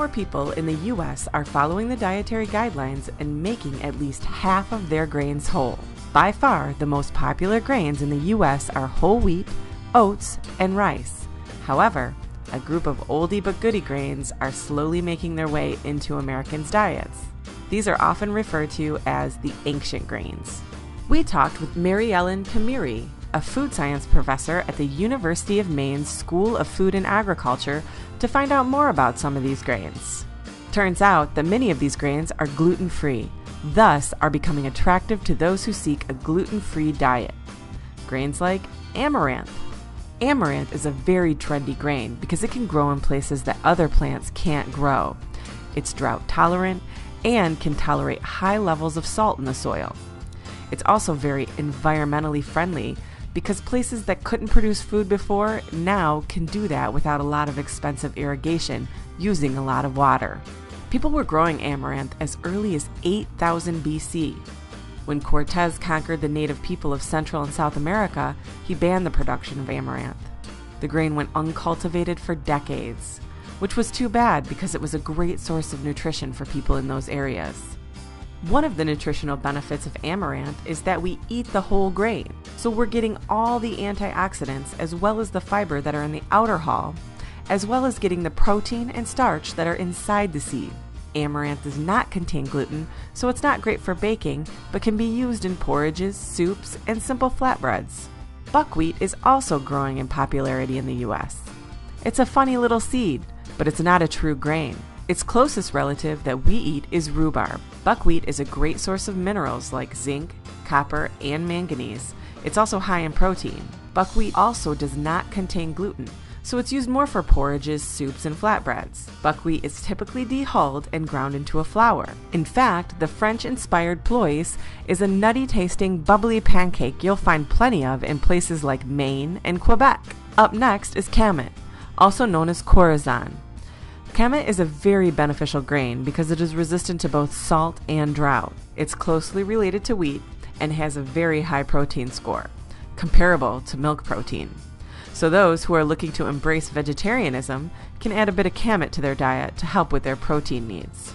more people in the U.S. are following the dietary guidelines and making at least half of their grains whole. By far, the most popular grains in the U.S. are whole wheat, oats, and rice. However, a group of oldie but goodie grains are slowly making their way into Americans' diets. These are often referred to as the ancient grains. We talked with Mary Ellen Palmieri, a food science professor at the University of Maine's School of Food and Agriculture, to find out more about some of these grains. Turns out that many of these grains are gluten-free, thus are becoming attractive to those who seek a gluten-free diet. Grains like amaranth. Amaranth is a very trendy grain because it can grow in places that other plants can't grow. It's drought tolerant and can tolerate high levels of salt in the soil. It's also very environmentally friendly because places that couldn't produce food before now can do that without a lot of expensive irrigation using a lot of water. People were growing amaranth as early as 8000 BC. When Cortez conquered the native people of Central and South America, he banned the production of amaranth. The grain went uncultivated for decades, which was too bad because it was a great source of nutrition for people in those areas. One of the nutritional benefits of amaranth is that we eat the whole grain, so we're getting all the antioxidants as well as the fiber that are in the outer hull, as well as getting the protein and starch that are inside the seed. Amaranth does not contain gluten, so it's not great for baking, but can be used in porridges, soups, and simple flatbreads. Buckwheat is also growing in popularity in the U.S. It's a funny little seed, but it's not a true grain. Its closest relative that we eat is rhubarb. Buckwheat is a great source of minerals like zinc, copper, and manganese. It's also high in protein. Buckwheat also does not contain gluten, so it's used more for porridges, soups, and flatbreads. Buckwheat is typically dehulled and ground into a flour. In fact, the French-inspired ploise is a nutty-tasting, bubbly pancake you'll find plenty of in places like Maine and Quebec. Up next is kamut, also known as corazon. Kamut is a very beneficial grain because it is resistant to both salt and drought. It's closely related to wheat and has a very high protein score, comparable to milk protein. So those who are looking to embrace vegetarianism can add a bit of kamut to their diet to help with their protein needs.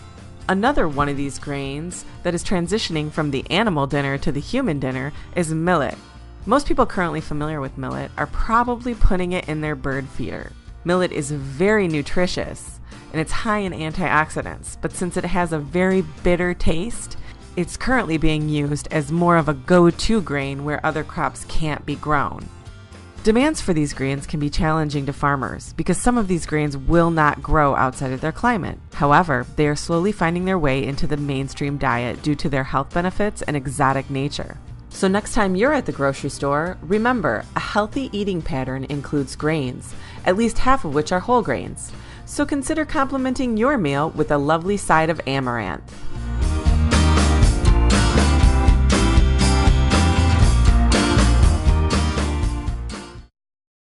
Another one of these grains that is transitioning from the animal dinner to the human dinner is millet. Most people currently familiar with millet are probably putting it in their bird feeder. Millet is very nutritious and it's high in antioxidants, but since it has a very bitter taste, it's currently being used as more of a go-to grain where other crops can't be grown. Demands for these grains can be challenging to farmers because some of these grains will not grow outside of their climate. However, they are slowly finding their way into the mainstream diet due to their health benefits and exotic nature. So next time you're at the grocery store, remember, a healthy eating pattern includes grains, at least half of which are whole grains. So consider complementing your meal with a lovely side of amaranth.